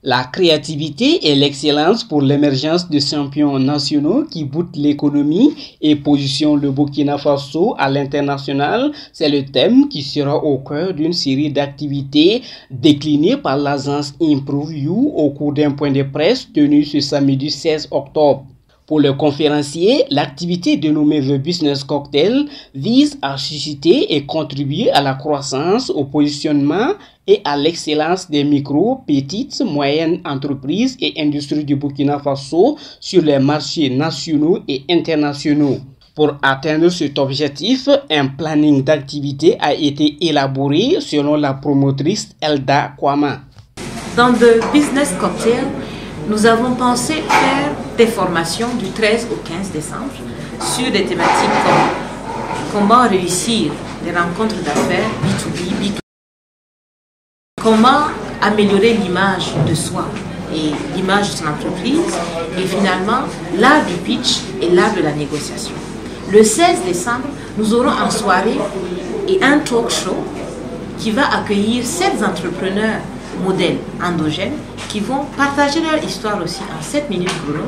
La créativité et l'excellence pour l'émergence de champions nationaux qui bootent l'économie et positionnent le Burkina Faso à l'international, c'est le thème qui sera au cœur d'une série d'activités déclinées par l'agence Improve You au cours d'un point de presse tenu ce samedi 16 octobre. Pour le conférencier, l'activité dénommée The Business Cocktail vise à susciter et contribuer à la croissance, au positionnement et à l'excellence des micro, petites, moyennes entreprises et industries du Burkina Faso sur les marchés nationaux et internationaux. Pour atteindre cet objectif, un planning d'activité a été élaboré selon la promotrice Elda Kwama. Dans The Business Cocktail, nous avons pensé faire des formations du 13 au 15 décembre sur des thématiques comme comment réussir les rencontres d'affaires B2B, B2B, comment améliorer l'image de soi et l'image de son entreprise, et finalement l'art du pitch et l'art de la négociation. Le 16 décembre, nous aurons en soirée et un talk show qui va accueillir 7 entrepreneurs modèles endogènes qui vont partager leur histoire aussi en 7 minutes chrono.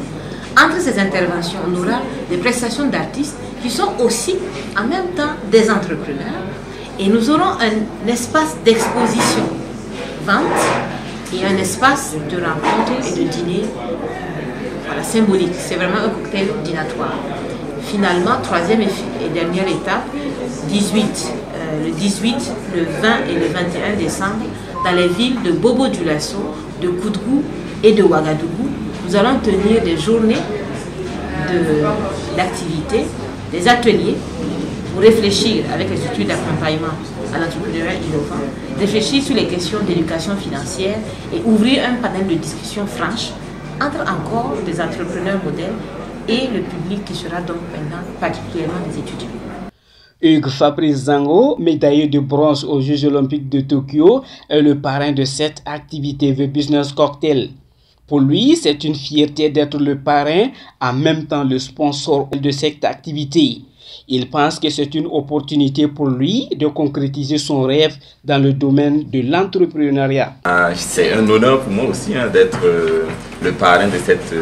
Entre ces interventions, on aura des prestations d'artistes qui sont aussi en même temps des entrepreneurs, et nous aurons un espace d'exposition, vente, et un espace de rencontre et de dîner symbolique. C'est vraiment un cocktail dînatoire. Finalement, troisième et dernière étape, le 18, le 20 et le 21 décembre, dans les villes de Bobo-Dioulasso, de Koudgou et de Ouagadougou, nous allons tenir des journées d'activités, des ateliers pour réfléchir avec les études d'accompagnement à l'entrepreneuriat innovant, réfléchir sur les questions d'éducation financière et ouvrir un panel de discussion franche entre encore des entrepreneurs modèles et le public qui sera donc maintenant particulièrement des étudiants. Hugues Fabrice Zango, médaillé de bronze aux Jeux Olympiques de Tokyo, est le parrain de cette activité The Business Cocktail. Pour lui, c'est une fierté d'être le parrain, en même temps le sponsor de cette activité. Il pense que c'est une opportunité pour lui de concrétiser son rêve dans le domaine de l'entrepreneuriat. C'est un honneur pour moi aussi d'être le parrain de cette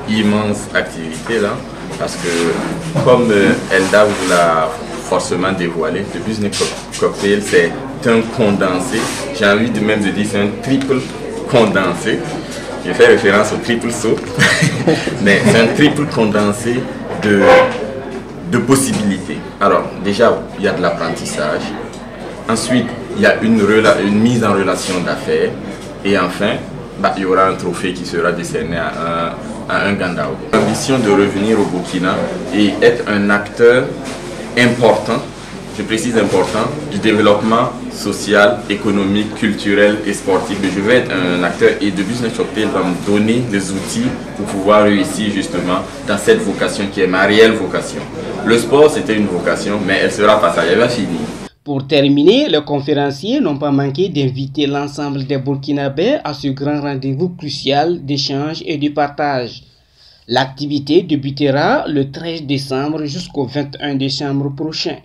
immense activité-là, parce que comme Elda vous l'a forcément dévoilé, le Business Cocktail, c'est un condensé, j'ai envie de même de dire c'est un triple condensé. Je fais référence au triple saut, mais c'est un triple condensé de possibilités. Alors déjà, il y a de l'apprentissage, ensuite il y a une mise en relation d'affaires, et enfin, il y aura un trophée qui sera décerné à un Gandao. L'ambition de revenir au Burkina et être un acteur important, je précise important, du développement social, économique, culturel et sportif. Je vais être un acteur, et The Business Cocktail va me donner des outils pour pouvoir réussir justement dans cette vocation qui est ma réelle vocation. Le sport, c'était une vocation, mais elle sera passagère, elle va finir. Pour terminer, les conférenciers n'ont pas manqué d'inviter l'ensemble des Burkinabés à ce grand rendez-vous crucial d'échange et de partage. L'activité débutera le 13 décembre jusqu'au 21 décembre prochain.